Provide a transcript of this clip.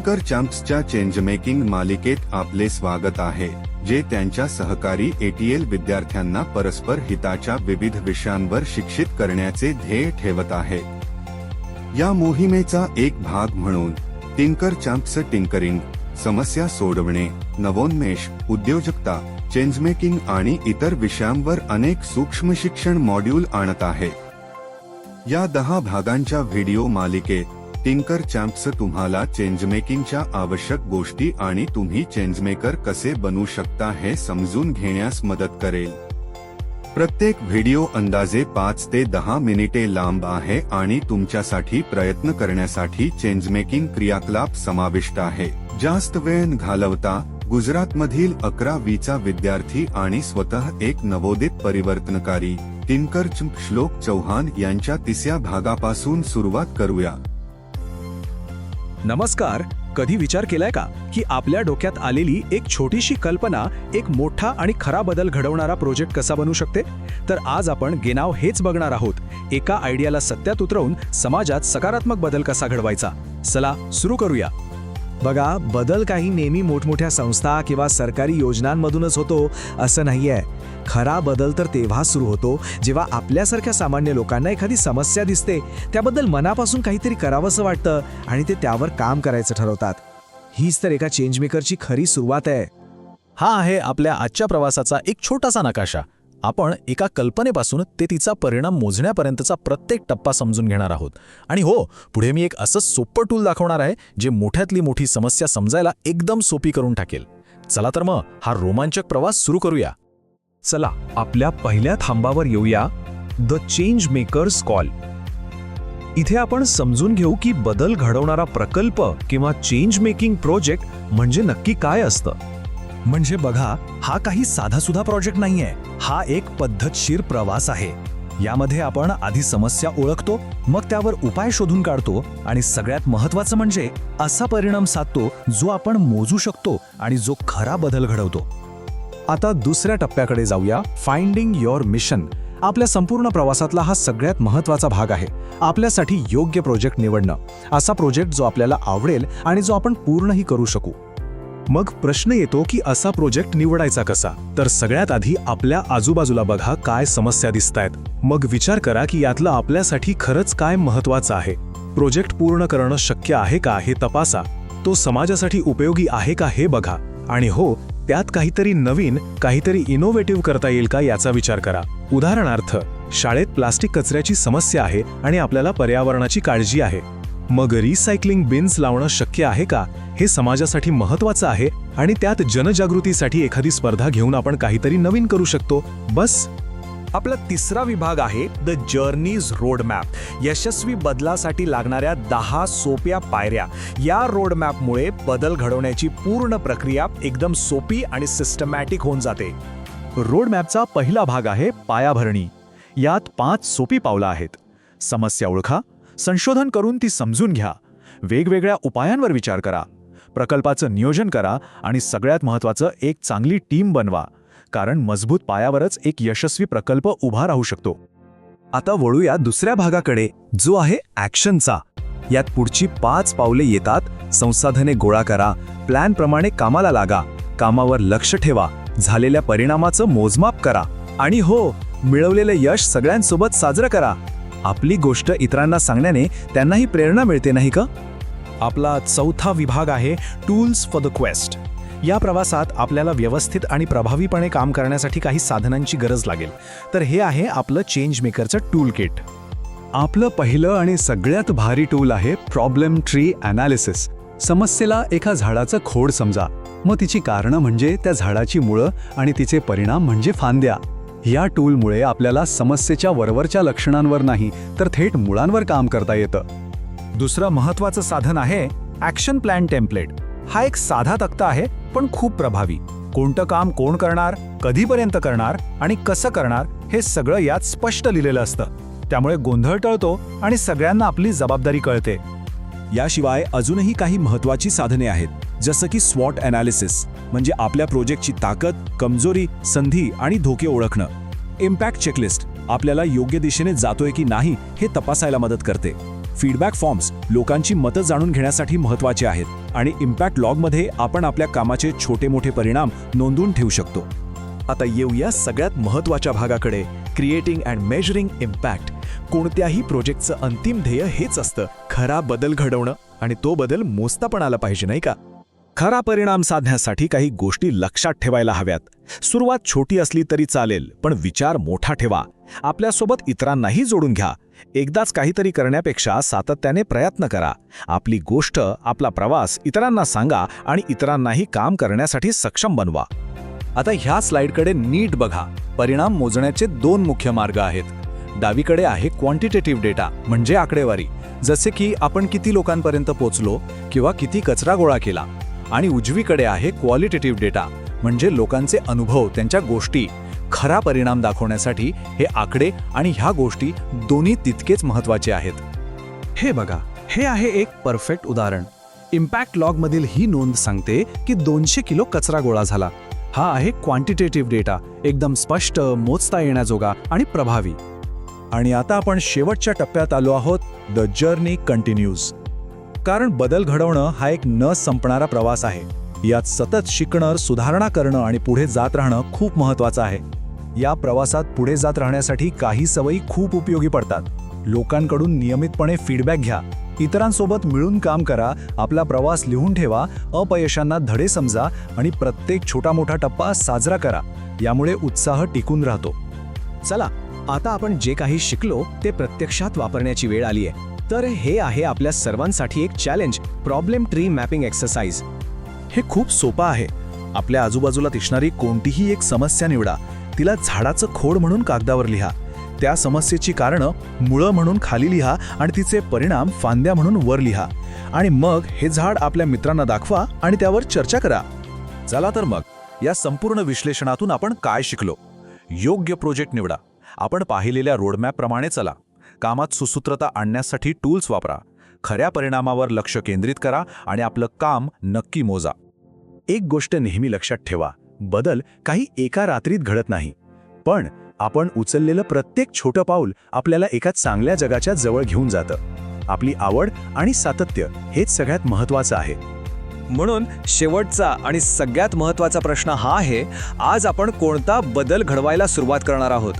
Tinker चॅम्प्सच्या चेंजमेकिंग मालिकेत आपले स्वागत आहे, जे त्यांच्या सहकारी ATL विद्यार्थ्यांना परस्पर हिताच्या विविध विषयांवर शिक्षित करण्याचे ध्येय ठेवत आहे। या मोहिमेचा एक भाग म्हणून टिंकर चॅम्प्स टिंकरिंग, समस्या सोडवणे, नवोन्मेष, उद्योजकता, चेंजमेकिंग आणि इतर विषयांवर अनेक सूक्ष्म शिक्षण मॉड्यूल आणत आहे। या 10 भागांच्या व्हिडिओ मालिकेत टिंकर चॅम्प्स तुम्हाला चेंजमेकिंगच्या आवश्यक गोष्टी आणि तुम्ही चेंजमेकर कसे बनू शकता हे समजून घेण्यास मदत करेल। प्रत्येक व्हिडिओ अंदाजे 5 ते 10 मिनिटे लांब आहे आणि तुमच्यासाठी प्रयत्न करण्यासाठी चेंजमेकिंग क्रियाकलाप समाविष्ट आहे। जास्त वेळ न घालवता गुजरातमधील 11वीचा विद्यार्थी आणि स्वतः एक नवोदित परिवर्तनकारी टिंकर चॅम्प श्लोक चौहान यांच्या 3ऱ्या भागापासून सुरुवात करूया। नमस्कार, कधी विचार केलाय का की आपल्या डोक्यात आलेली एक छोटीशी कल्पना एक मोठा आणि खरा बदल घडवणारा प्रोजेक्ट कसा बनू शकते? तर आज आपण गेनाव हेच बघणार आहोत, एका आयडियाला सत्यात उतरवून समाजात सकारात्मक बदल कसा घडवायचा। चला सुरू करूया। बघा, बदल काही नेहमी मोठमोठ्या संस्था किंवा सरकारी योजनांमधूनच होतो असं नाहीये। खरा बदल तर तेव्हा सुरू होतो जेव्हा आपल्यासारख्या सामान्य लोकांना एखादी समस्या दिसते, त्याबद्दल मनापासून काहीतरी करावंसं वाटतं आणि ते त्यावर काम करायचं ठरवतात। हीच तर एका चेंजमेकरची खरी सुरुवात आहे। हा आहे आपल्या आजच्या प्रवासाचा एक छोटासा नकाशा। आपण एका कल्पनेपासून ते तिचा परिणाम मोजण्यापर्यंतचा प्रत्येक टप्पा समजून घेणार आहोत। आणि हो, पुढे मी एक असं सोपं टूल दाखवणार आहे जे मोठ्यातली मोठी समस्या समजायला एकदम सोपी करून टाकेल। चला तर मग हा रोमांचक प्रवास सुरू करूया। चला आपल्या पहिल्या थांबावर येऊया, द चेंज मेकर्स कॉल। इथे आपण समजून घेऊ की बदल घडवणारा प्रकल्प किंवा चेंज मेकिंग प्रोजेक्ट म्हणजे नक्की काय असतं। म्हणजे बघा, हा काही साधासुधा प्रोजेक्ट नाहीये, हा एक पद्धतशीर प्रवास आहे। यामध्ये आपण आधी समस्या ओळखतो, मग त्यावर उपाय शोधून काढतो आणि सगळ्यात महत्त्वाचं म्हणजे असा परिणाम साधतो जो आपण मोजू शकतो आणि जो खरा बदल घडवतो। आता दुसऱ्या टप्प्याकडे जाऊया, फाइंडिंग युअर मिशन। आपल्या संपूर्ण प्रवासातला हा सगळ्यात महत्त्वाचा भाग आहे, आपल्यासाठी योग्य प्रोजेक्ट निवडणं। असा प्रोजेक्ट जो आपल्याला आवडेल आणि जो आपण पूर्णही करू शकू। मग प्रश्न येतो की असा प्रोजेक्ट निवडायचा कसा? तर सगळ्यात आधी आपल्या आजूबाजूला बघा काय समस्या दिसतायत। मग विचार करा की यातलं आपल्यासाठी खरंच काय महत्त्वाचं आहे। प्रोजेक्ट पूर्ण करणं शक्य आहे का हे तपासा, तो समाजासाठी उपयोगी आहे का हे बघा, आणि हो, त्यात काहीतरी नवीन, काहीतरी इनोव्हेटिव्ह करता येईल का याचा विचार करा। उदाहरणार्थ, शाळेत प्लास्टिक कचऱ्याची समस्या आहे आणि आपल्याला पर्यावरणाची काळजी आहे। मग रिसायकलिंग बिन्स लावणं शक्य आहे का? हे समाजासाठी महत्त्वाचं आहे आणि त्यात जनजागृतीसाठी एखादी स्पर्धा घेऊन आपण काहीतरी नवीन करू शकतो। बस। आपला तिसरा विभाग आहे द जर्नीज रोड मॅप। यशस्वी बदलासाठी लागणाऱ्या 10 सोप्या पायऱ्या। या रोड मॅपमुळे बदल घडवण्याची पूर्ण प्रक्रिया एकदम सोपी आणि सिस्टमॅटिक होऊन जाते। रोड मॅपचा पहिला भाग आहे पायाभरणी। यात 5 सोपी पावलं आहेत। समस्या ओळखा, संशोधन करून ती समजून घ्या, वेगवेगळ्या उपायांवर विचार करा, प्रकल्पाचं नियोजन करा आणि सगळ्यात महत्त्वाचं एक चांगली टीम बनवा, कारण मजबूत पायावरच एक यशस्वी प्रकल्प उभा राहू शकतो। आता वळूया दुसऱ्या भागाकडे, जो आहे ॲक्शनचा। यात पुढची 5 पावले येतात। संसाधने गोळा करा, प्लॅनप्रमाणे कामाला लागा, कामावर लक्ष ठेवा, झालेल्या परिणामाचं मोजमाप करा आणि हो, मिळवलेले यश सगळ्यांसोबत साजरं करा। आपली गोष्ट इतरांना सांगण्याने त्यांनाही प्रेरणा मिळते, नाही का? आपला चौथा विभाग आहे टूल्स फॉर द क्वेस्ट। या प्रवासात आपल्याला व्यवस्थित आणि प्रभावीपणे काम करण्यासाठी काही साधनांची गरज लागेल। तर हे आहे आपलं चेंज मेकरचं टूल किट। आपलं पहिलं आणि सगळ्यात भारी टूल आहे प्रॉब्लेम ट्री ॲनालिसिस। समस्येला एका झाडाचं खोड समजा, मग तिची कारणं म्हणजे त्या झाडाची मुळं आणि तिचे परिणाम म्हणजे फांद्या। या टूलमुळे आपल्याला समस्येच्या वरवरच्या लक्षणांवर नाही, तर थेट मुळांवर काम करता येतं। दुसरं महत्त्वाचं साधन आहे ॲक्शन प्लॅन टेम्पलेट। हा एक साधा तक्ता आहे, पण खूप प्रभावी। कोणतं काम कोण करणार, कधीपर्यंत करणार आणि कसं करणार हे सगळं यात स्पष्ट लिहिलेलं असतं। त्यामुळे गोंधळ टळतो आणि सगळ्यांना आपली जबाबदारी कळते। याशिवाय अजूनही काही महत्त्वाची साधने आहेत, जसं की स्वॉट ॲनालिसिस, म्हणजे आपल्या प्रोजेक्टची ताकद, कमजोरी, संधी आणि धोके ओळखणं। इम्पॅक्ट चेकलिस्ट आपल्याला योग्य दिशेने जातोय की नाही हे तपासायला मदत करते। फीडबॅक फॉर्म्स लोकांची मतं जाणून घेण्यासाठी महत्त्वाचे आहेत। आणि इम्पॅक्ट लॉगमध्ये आपण आपल्या कामाचे छोटे मोठे परिणाम नोंदवून ठेवू शकतो. आता येऊया सगळ्यात महत्त्वाच्या भागाकडे, क्रिएटिंग अँड मेजरिंग इम्पॅक्ट. कोणत्याही प्रोजेक्टचं अंतिम ध्येय हेच असतं, खरा बदल घडवणं, आणि तो बदल मोजता पण आला पाहिजे, नाही का? खरा परिणाम साधण्यासाठी काही गोष्टी लक्षात ठेवायला हव्यात. सुरुवात छोटी असली तरी चालेल, पण विचार मोठा ठेवा. आपल्यासोबत इतरांनाही जोडून घ्या. एकदाच काहीतरी करण्यापेक्षा सातत्याने प्रयत्न करा. आपली गोष्ट, आपला प्रवास इतरांना सांगा आणि इतरांनाही काम करण्यासाठी सक्षम बनवा. आता ह्या स्लाइडकडे नीट बघा. परिणाम मोजण्याचे 2 मुख्य मार्ग आहेत. डावीकडे आहे क्वांटिटेटिव्ह डेटा, म्हणजे आकडेवारी, जसे की आपण किती लोकांपर्यंत पोहोचलो किंवा किती कचरा गोळा केला. आणि उजवीकडे आहे क्वालिटेटिव्ह डेटा, म्हणजे लोकांचे अनुभव, त्यांच्या गोष्टी. खरा परिणाम दाखवण्यासाठी हे आकडे आणि ह्या गोष्टी दोन्ही तितकेच महत्त्वाचे आहेत. हे बघा, हे आहे एक परफेक्ट उदाहरण. इम्पॅक्ट लॉगमधील ही नोंद सांगते की 200 किलो कचरा गोळा झाला. हा आहे क्वांटिटेटिव्ह डेटा, एकदम स्पष्ट, मोजता येण्याजोगा आणि प्रभावी. आणि आता आपण शेवटच्या टप्प्यात आलो आहोत. The journey continues. कारण बदल घडवणं हा एक न संपणारा प्रवास आहे. यात सतत शिकणं, सुधारणा करणं आणि पुढे जात राहणं खूप महत्त्वाचं आहे. या प्रवासात पुढे जात राहण्यासाठी काही सवयी खूप उपयोगी पडतात. लोकांकडून नियमितपणे फीडबॅक घ्या. इतरांसोबत मिळून काम करा. आपला प्रवास लिहून ठेवा. अपयशांना धडे समजा आणि प्रत्येक छोटा मोठा टप्पा साजरा करा. यामुळे उत्साह टिकून राहतो. चला, आता आपण जे काही शिकलो ते प्रत्यक्षात वापरण्याची वेळ आली आहे. तर हे आहे आपल्या सर्वांसाठी एक challenge, problem tree mapping exercise. हे खूप सोपं आहे. आपल्या आजूबाजूला दिसणारी कोणतीही एक समस्या निवडा. तिला झाडाचं खोड म्हणून कागदावर लिहा. त्या समस्येची कारणं मुळं म्हणून खाली लिहा आणि तिचे परिणाम फांद्या म्हणून वर लिहा. आणि मग हे झाड आपल्या मित्रांना दाखवा आणि त्यावर चर्चा करा. चला तर मग, या संपूर्ण विश्लेषणातून आपण काय शिकलो? योग्य प्रोजेक्ट निवडा. आपण पाहिलेल्या रोडमॅपप्रमाणे चला. कामात सुसूत्रता आणण्यासाठी टूल्स वापरा. खऱ्या परिणामावर लक्ष केंद्रित करा आणि आपलं काम नक्की मोजा. एक गोष्ट नेहमी लक्षात ठेवा, बदल काही एका रात्रीत घडत नाही, पण आपण उचललेलं प्रत्येक छोटं पाऊल आपल्याला एका चांगल्या जगाच्या जवळ घेऊन जातं. आपली आवड आणि सातत्य हेच सगळ्यात महत्त्वाचं आहे. म्हणून शेवटचा आणि सगळ्यात महत्त्वाचा प्रश्न हा आहे, आज आपण कोणता बदल घडवायला सुरुवात करणार आहोत?